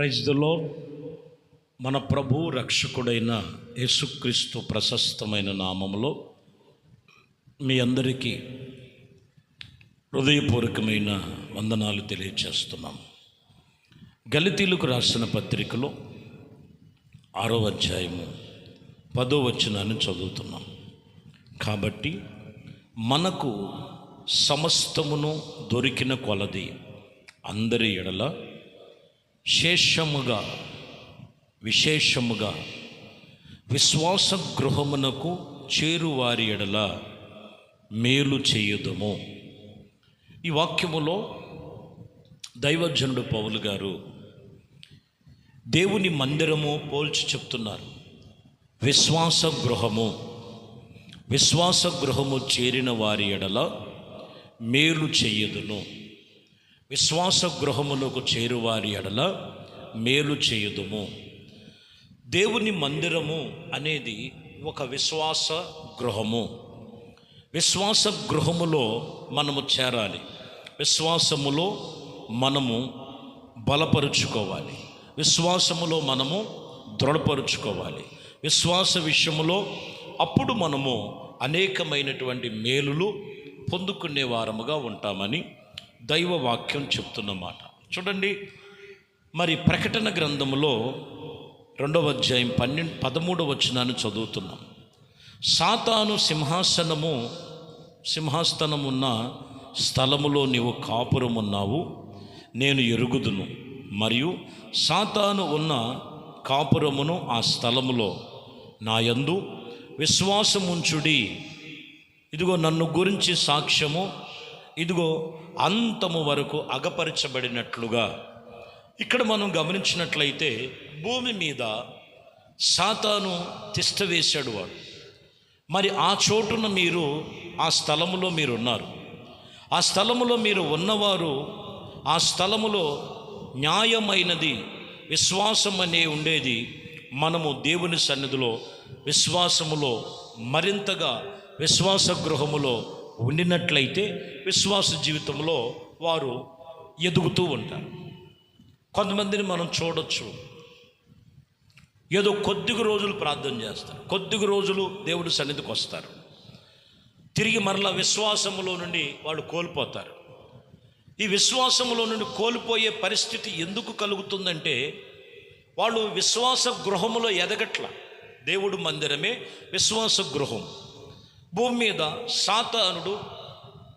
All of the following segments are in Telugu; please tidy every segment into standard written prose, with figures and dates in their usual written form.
Praise the lord. మన ప్రభు రక్షకుడైన యేసుక్రీస్తు ప్రశస్తమైన నామములో మీ అందరికీ హృదయపూర్వకమైన వందనాలు తెలియచేస్తున్నాం. గలతీయులకు రాసిన పత్రికలో 6వ అధ్యాయము 10వ వచనాన్ని చదువుతున్నాం. కాబట్టి మనకు సమస్తమును దొరికిన కొలది అందరి ఎడల విశేషముగా విశ్వాస గృహమునకు చేరువారి ఎడల మేలు చేయుదము. ఈ వాక్యములో దైవజనుడు పౌలు గారు దేవుని మందిరము పోల్చి చెప్తున్నారు. విశ్వాస గృహము చేరిన వారి ఎడల మేలు చేయుదును. విశ్వాస గృహమునకు చేరువారి ఎడల మేలు చేయుదుము. దేవుని మందిరము అనేది ఒక విశ్వాస గృహము. విశ్వాస గృహములో మనము చేరాలి. విశ్వాసములో మనము బలపరుచుకోవాలి. విశ్వాసములో మనము దృఢపరుచుకోవాలి. విశ్వాస విషయములో అప్పుడు మనము అనేకమైనటువంటి మేలులు పొందుకునే వారముగా ఉంటామని దైవ వాక్యం చెప్తున్నమాట. చూడండి, మరి ప్రకటన గ్రంథములో 2వ అధ్యాయం 13వ వచనాన్ని చదువుతున్నాం. సాతాను సింహాసనమున్న స్థలములో నీవు కాపురమున్నావు, నేను ఎరుగుదును. మరియు సాతాను ఉన్న కాపురమును ఆ స్థలములో నాయందు విశ్వాసముంచుడి. ఇదిగో నన్ను గురించి సాక్ష్యము ఇదిగో అంతము వరకు అగపరచబడినట్లుగా. ఇక్కడ మనం గమనించినట్లయితే భూమి మీద సాతాను తిష్ట వేశాడు వాడు. మరి ఆ చోటున మీరు ఆ స్థలములో మీరు ఉన్నారు. ఆ స్థలములో మీరు ఉన్నవారు ఆ స్థలములో న్యాయమైనది విశ్వాసం అనే ఉండేది. మనము దేవుని సన్నిధిలో విశ్వాసములో మరింతగా విశ్వాస గృహములో ఉండినట్లయితే విశ్వాస జీవితంలో వారు ఎదుగుతూ ఉంటారు. కొంతమందిని మనం చూడొచ్చు, ఏదో కొద్దిగా రోజులు ప్రార్థన చేస్తారు, కొద్దిగా రోజులు దేవుడి సన్నిధికి వస్తారు, తిరిగి మరలా విశ్వాసములో నుండి వాళ్ళు కోల్పోతారు. ఈ విశ్వాసములో నుండి కోల్పోయే పరిస్థితి ఎందుకు కలుగుతుందంటే వాళ్ళు విశ్వాస గృహములో ఎదగట్ల. దేవుడు మందిరమే విశ్వాస గృహం. భూమి మీద సాతానుడు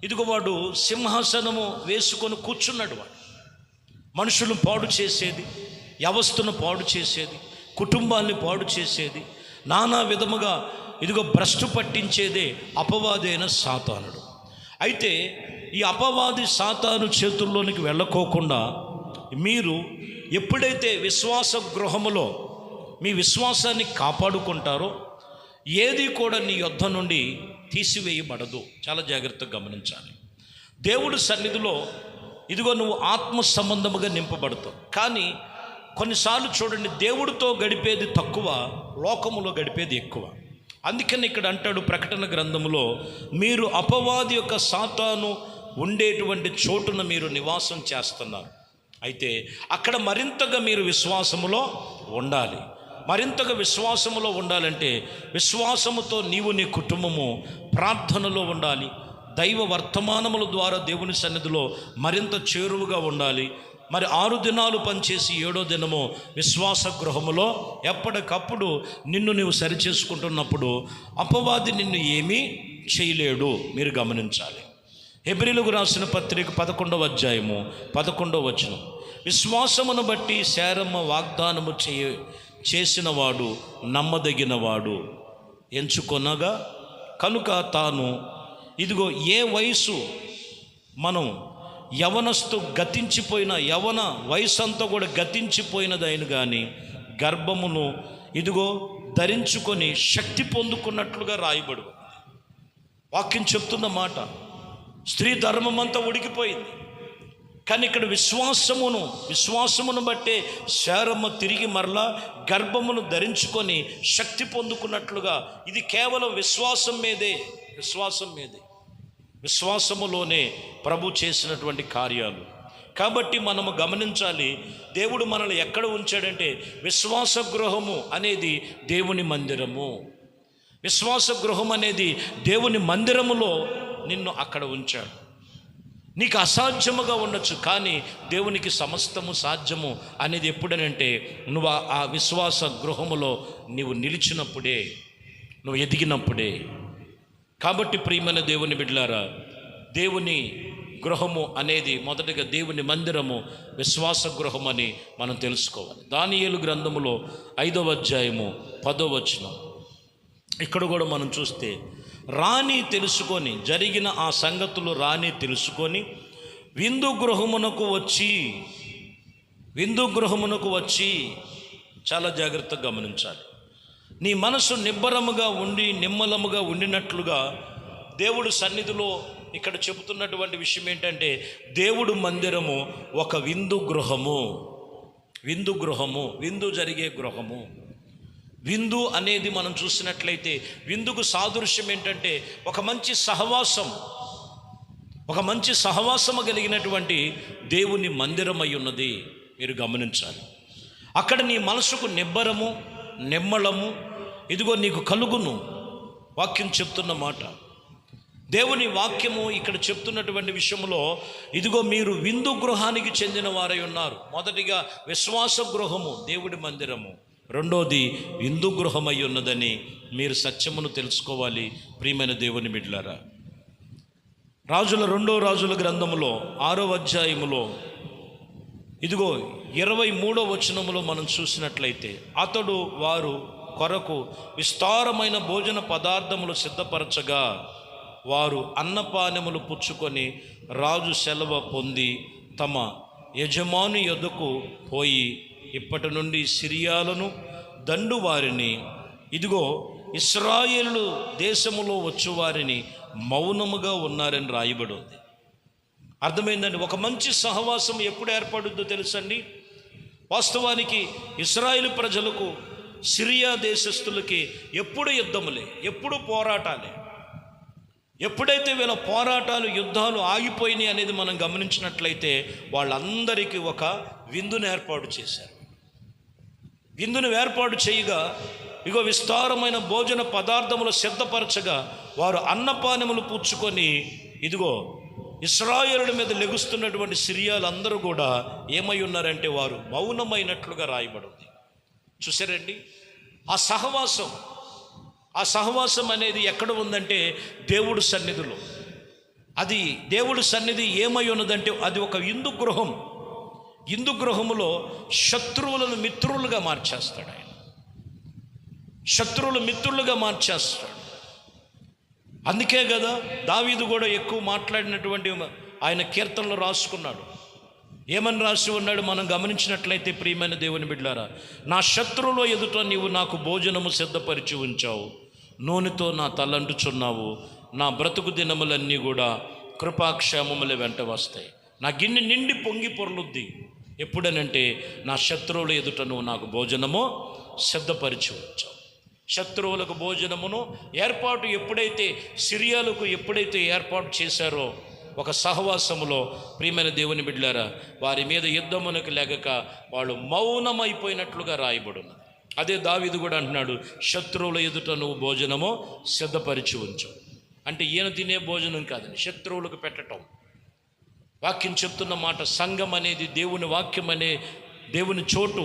ఇదిగో వాడు సింహాసనము వేసుకొని కూర్చున్నాడు. వాడు మనుషులను పాడు చేసేది, వ్యవస్థను పాడు చేసేది, కుటుంబాన్ని పాడు చేసేది, నానా విధముగా ఇదిగో భ్రష్టు పట్టించేదే అపవాది అయిన సాతానుడు. అయితే ఈ అపవాది సాతాను చేతుల్లోనికి వెళ్ళకోకుండా మీరు ఎప్పుడైతే విశ్వాస గృహములో మీ విశ్వాసాన్ని కాపాడుకుంటారో ఏది కూడా నీ యొద్ద నుండి తీసివేయబడదు. చాలా జాగ్రత్తగా గమనించాలి. దేవుడి సన్నిధిలో ఇదిగో నువ్వు ఆత్మ సంబంధముగా నింపబడతావు. కానీ కొన్నిసార్లు చూడండి, దేవుడితో గడిపేది తక్కువ, లోకములో గడిపేది ఎక్కువ. అందుకని ఇక్కడ అంటాడు ప్రకటన గ్రంథములో, మీరు అపవాది యొక్క సాతాను ఉండేటువంటి చోటున మీరు నివాసం చేస్తున్నారు. అయితే అక్కడ మరింతగా మీరు విశ్వాసములో ఉండాలి. మరింతగా విశ్వాసములో ఉండాలంటే విశ్వాసముతో నీవు నీ కుటుంబము ప్రార్థనలో ఉండాలి. దైవ వర్తమానముల ద్వారా దేవుని సన్నిధిలో మరింత చేరువుగా ఉండాలి. మరి 6 దినాలు పనిచేసి 7వ దినము విశ్వాస గృహములో ఎప్పటికప్పుడు నిన్ను నీవు సరిచేసుకుంటున్నప్పుడు అపవాది నిన్ను ఏమీ చేయలేడు. మీరు గమనించాలి. హెబ్రీయులకు రాసిన పత్రిక 11వ అధ్యాయము 11వ వచనం, విశ్వాసమును బట్టి శారమ్మ వాగ్దానము చేసిన వాడు నమ్మదగినవాడు ఎంచుకొనగా కనుక తాను ఇదిగో ఏ వయసు మనం యవనస్తు గతించిపోయిన యవన వయసు అంతా కూడా గతించిపోయినదైన కానీ గర్భమును ఇదిగో ధరించుకొని శక్తి పొందుకున్నట్లుగా రాయబడు. వాక్యం చెప్తున్న మాట. స్త్రీ ధర్మం అంతా ఉడికిపోయింది, కానీ ఇక్కడ విశ్వాసమును బట్టే శారమ్మ తిరిగి మరలా గర్భమును ధరించుకొని శక్తి పొందుకున్నట్లుగా. ఇది కేవలం విశ్వాసం మీదే. విశ్వాసములోనే ప్రభు చేసినటువంటి కార్యాలు. కాబట్టి మనము గమనించాలి, దేవుడు మనల్ని ఎక్కడ ఉంచాడంటే విశ్వాస గృహము అనేది దేవుని మందిరము. విశ్వాస గృహం అనేది దేవుని మందిరములో నిన్ను అక్కడ ఉంచాడు. నీకు అసాధ్యముగా ఉండొచ్చు, కానీ దేవునికి సమస్తము సాధ్యము అనేది ఎప్పుడనంటే నువ్వు ఆ విశ్వాస గృహములో నీవు నిలిచినప్పుడే, నువ్వు ఎదిగినప్పుడే. కాబట్టి ప్రియమైన దేవుని బిడ్డలారా, దేవుని గృహము అనేది మొదటగా దేవుని మందిరము, విశ్వాస గృహం అని మనం తెలుసుకోవాలి. దానియేలు గ్రంథములో 5వ అధ్యాయము 10వ వచనం, ఇక్కడ కూడా మనం చూస్తే, రాణి తెలుసుకొని, జరిగిన ఆ సంగతులు రాణి తెలుసుకొని విందు గృహమునకు వచ్చి చాలా జాగ్రత్తగా గమనించాలి. నీ మనసు నిబ్బరముగా ఉండి నిమ్మలముగా ఉండినట్లుగా దేవుడు సన్నిధిలో ఇక్కడ చెబుతున్నటువంటి విషయం ఏంటంటే, దేవుడు మందిరము ఒక విందు గృహము. విందు జరిగే గృహము. విందు అనేది మనం చూసినట్లయితే విందుకు సాదృశ్యం ఏంటంటే ఒక మంచి సహవాసము కలిగినటువంటి దేవుని మందిరం అయి ఉన్నది. మీరు గమనించాలి. అక్కడ నీ మనసుకు నిబ్బరము నిమ్మళము ఇదిగో నీకు కలుగును. వాక్యం చెప్తున్న మాట, దేవుని వాక్యము ఇక్కడ చెప్తున్నటువంటి విషయంలో, ఇదిగో మీరు విందు గృహానికి చెందిన వారై ఉన్నారు. మొదటిగా విశ్వాస గృహము దేవుడి మందిరము, రెండోది విందు గృహమై ఉన్నదని మీరు సత్యమును తెలుసుకోవాలి. ప్రియమైన దేవుని బిడ్డలారా, రెండో రాజుల గ్రంథములో 6వ అధ్యాయములో ఇదిగో 23వ వచనములో మనం చూసినట్లయితే, అతడు వారు కొరకు విస్తారమైన భోజన పదార్థములు సిద్ధపరచగా వారు అన్నపానములు పుచ్చుకొని రాజు సెలవు పొంది తమ యజమాని యొద్దకు పోయి, ఇప్పటి నుండి సిరియాలను దండు వారిని, ఇదిగో ఇశ్రాయేలు దేశములో వచ్చువారిని మౌనముగా ఉన్నారని రాయబడి ఉంది. అర్థమైందండి? ఒక మంచి సహవాసం ఎప్పుడు ఏర్పడుద్దో తెలుసండి. వాస్తవానికి ఇశ్రాయేలు ప్రజలకు, సిరియా దేశస్థులకి ఎప్పుడు యుద్ధములే, ఎప్పుడు పోరాటాలే. ఎప్పుడైతే వీళ్ళ పోరాటాలు యుద్ధాలు ఆగిపోయినాయి అనేది మనం గమనించినట్లయితే, వాళ్ళందరికీ ఒక విందును ఏర్పాటు చేశారు. విందును ఏర్పాటు చేయగా ఇగో విస్తారమైన భోజన పదార్థములు సిద్ధపరచగా వారు అన్నపానములు పుచ్చుకొని, ఇదిగో ఇశ్రాయేలుల మీద లెగుస్తున్నటువంటి సిరియాలందరూ కూడా ఏమై ఉన్నారంటే వారు మౌనమైనట్లుగా రాయబడింది. చూసారండి? ఆ సహవాసం అనేది ఎక్కడ ఉందంటే దేవుడి సన్నిధిలో. అది దేవుడి సన్నిధి ఏమై ఉన్నదంటే అది ఒక విందు గృహం. విందు గృహములో శత్రువులను మిత్రులుగా మార్చేస్తాడు ఆయన. శత్రువులు మిత్రులుగా మార్చేస్తాడు. అందుకే కదా దావీదు కూడా ఎక్కువ మాట్లాడినటువంటి ఆయన కీర్తనలు రాసుకున్నాడు. ఏమని రాసి ఉన్నాడు మనం గమనించినట్లయితే, ప్రియమైన దేవుని బిడ్డలారా, నా శత్రువుల ఎదుట నీవు నాకు భోజనము సిద్ధపరిచి ఉంచావు, నూనెతో నా తలంటుచున్నావు, నా బ్రతుకు దినములన్నీ కూడా కృపాక్షేమముల వెంట వస్తాయి, నా గిన్నె నిండి పొంగి పొర్లుద్ది. ఎప్పుడనంటే నా శత్రువుల ఎదుట నువ్వు నాకు భోజనము సిద్ధపరిచి ఉంచావు. శత్రువులకు భోజనమును ఏర్పాటు ఎప్పుడైతే సిరియాలకు ఏర్పాటు చేశారో ఒక సహవాసములో, ప్రియమైన దేవుని బిడ్డలారా, వారి మీద యుద్ధమునకు లేక వాళ్ళు మౌనమైపోయినట్లుగా రాయబడును. అదే దావీదు కూడా అంటున్నాడు, శత్రువుల ఎదుట నువ్వు భోజనము సిద్ధపరిచి ఉంచు. అంటే ఈయన తినే భోజనం కాదండి, శత్రువులకు పెట్టడం. వాక్యం చెప్తున్న మాట, సంఘం అనేది దేవుని వాక్యం అనే దేవుని చోటు.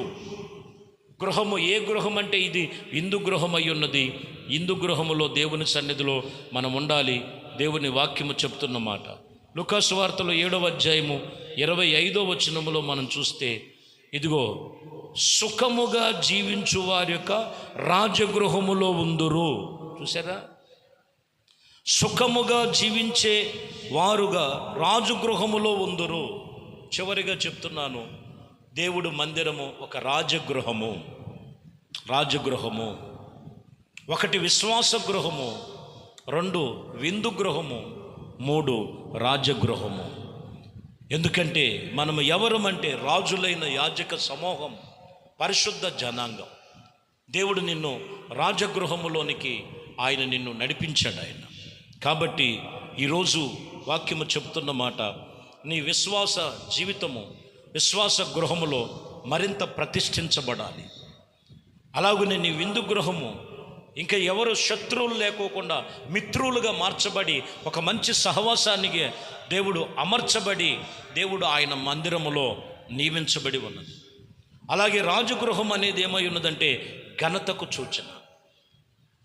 గృహము ఏ గృహం అంటే ఇది విందు గృహం అయి ఉన్నది. విందు గృహములో దేవుని సన్నిధిలో మనం ఉండాలి. దేవుని వాక్యము చెప్తున్న మాట లూకా సువార్తలో 7వ అధ్యాయము 25వ వచనములో మనం చూస్తే, ఇదిగో సుఖముగా జీవించు వారి యొక్క రాజగృహములో ఉందురు. చూసారా? సుఖముగా జీవించే వారుగా రాజగృహములో ఉందురు. చివరిగా చెప్తున్నాను, దేవుడు మందిరము ఒక రాజగృహము. ఒకటి విశ్వాస గృహము, 2 విందు గృహము, 3 రాజగృహము. ఎందుకంటే మనము ఎవరమంటే రాజులైన యాజక సమూహం, పరిశుద్ధ జనాంగం. దేవుడు నిన్ను రాజగృహములోనికి ఆయన నిన్ను నడిపించాడు ఆయన. కాబట్టి ఈరోజు వాక్యము చెప్తున్న మాట, నీ విశ్వాస జీవితము, విశ్వాస గృహములో మరింత ప్రతిష్ఠించబడాలి. అలాగనే నీ విందు గృహము ఇంకా ఎవరు శత్రువులు లేకోకుండా మిత్రులుగా మార్చబడి ఒక మంచి సహవాసానికి దేవుడు అమర్చబడి దేవుడు ఆయన మందిరములో నియమించబడి ఉన్నది. అలాగే రాజగృహం అనేది ఏమై ఉన్నదంటే ఘనతకు సూచన.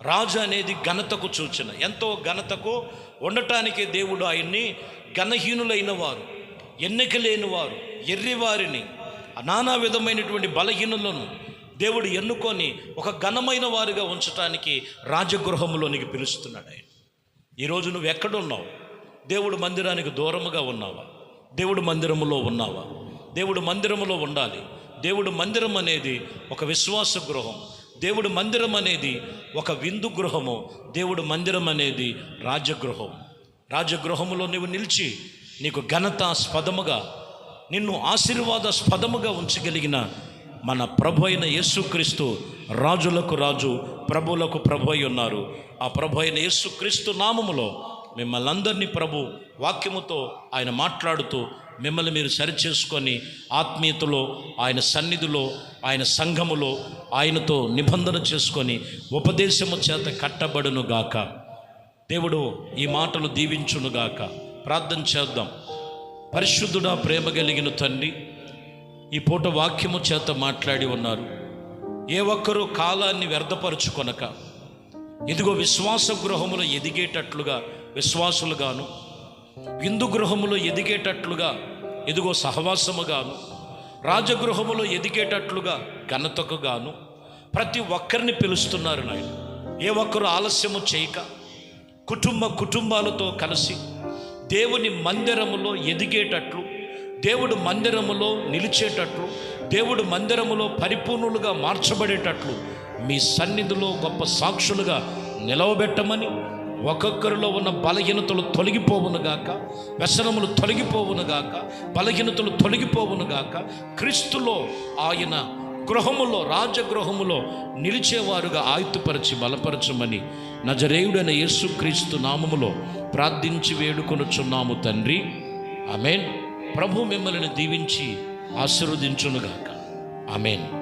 రాజు అనేది ఘనతకు సూచన. ఎంతో ఘనతకు ఉండటానికి దేవుడు ఆయన్ని ఘనహీనులైన వారు, ఎన్నిక లేని వారు, ఎర్రివారిని, నానా విధమైనటువంటి బలహీనులను దేవుడు ఎన్నుకొని ఒక ఘనమైన వారిగా ఉంచటానికి రాజగృహంలోనికి పిలుస్తున్నాడు ఆయన. ఈరోజు నువ్వు ఎక్కడున్నావు? దేవుడు మందిరానికి దూరముగా ఉన్నావా? దేవుడు మందిరములో ఉన్నావా? దేవుడు మందిరములో ఉండాలి. దేవుడు మందిరం అనేది ఒక విశ్వాస గృహం. దేవుడు మందిరం అనేది ఒక విందు గృహము. దేవుడు మందిరం అనేది రాజగృహం. రాజగృహములో నువ్వు నిలిచి నీకు ఘనతాస్పదముగా, నిన్ను ఆశీర్వాదాస్పదముగా ఉంచగలిగిన మన ప్రభు అయిన యేసుక్రీస్తు రాజులకు రాజు, ప్రభువులకు ప్రభు అయి ఉన్నారు. ఆ ప్రభు అయిన యేసుక్రీస్తు నామములో మిమ్మల్ని అందరినీ ప్రభు వాక్యముతో ఆయన మాట్లాడుతూ మిమ్మల్ని మీరు సరిచేసుకొని ఆత్మీయతలో, ఆయన సన్నిధిలో, ఆయన సంఘములో ఆయనతో నిబంధన చేసుకొని ఉపదేశము చేత కట్టబడునుగాక. దేవుడు ఈ మాటలు దీవించునుగాక. ప్రార్థన చేద్దాం. పరిశుద్ధుడా, ప్రేమ కలిగిన తండ్రి, ఈ పూట వాక్యము చేత మాట్లాడి ఉన్నారు. ఏ ఒక్కరూ కాలాన్ని వ్యర్థపరుచుకొనక ఇదిగో విశ్వాస గృహములో ఎదిగేటట్లుగా విశ్వాసులుగాను, విందు గృహములో ఎదిగేటట్లుగా ఇదిగో సహవాసముగాను, రాజగృహములో ఎదిగేటట్లుగా ఘనతకుగాను ప్రతి ఒక్కరిని పిలుస్తున్నారు నాయన. ఏ ఒక్కరు ఆలస్యము చేయక కుటుంబాలతో కలిసి దేవుని మందిరములో ఎదిగేటట్లు, దేవుడు మందిరములో నిలిచేటట్లు, దేవుడు మందిరములో పరిపూర్ణులుగా మార్చబడేటట్లు మీ సన్నిధిలో గొప్ప సాక్షులుగా నిలవబెట్టమని, ఒక్కొక్కరిలో ఉన్న బలహీనతలు తొలగిపోవునుగాక, వ్యసనములు తొలగిపోవునుగాక, బలహీనతలు తొలగిపోవునుగాక, క్రీస్తులో ఆయన గృహములో, రాజగృహములో నిలిచేవారుగా ఆయుత్తుపరిచి బలపరచమని నజరేయుడైన యేసుక్రీస్తు నామములో ప్రార్థించి వేడుకొనుచున్నాము తండ్రి. ఆమేన్. ప్రభు మిమ్మల్ని దీవించి ఆశీర్వదించునుగాక. ఆమేన్.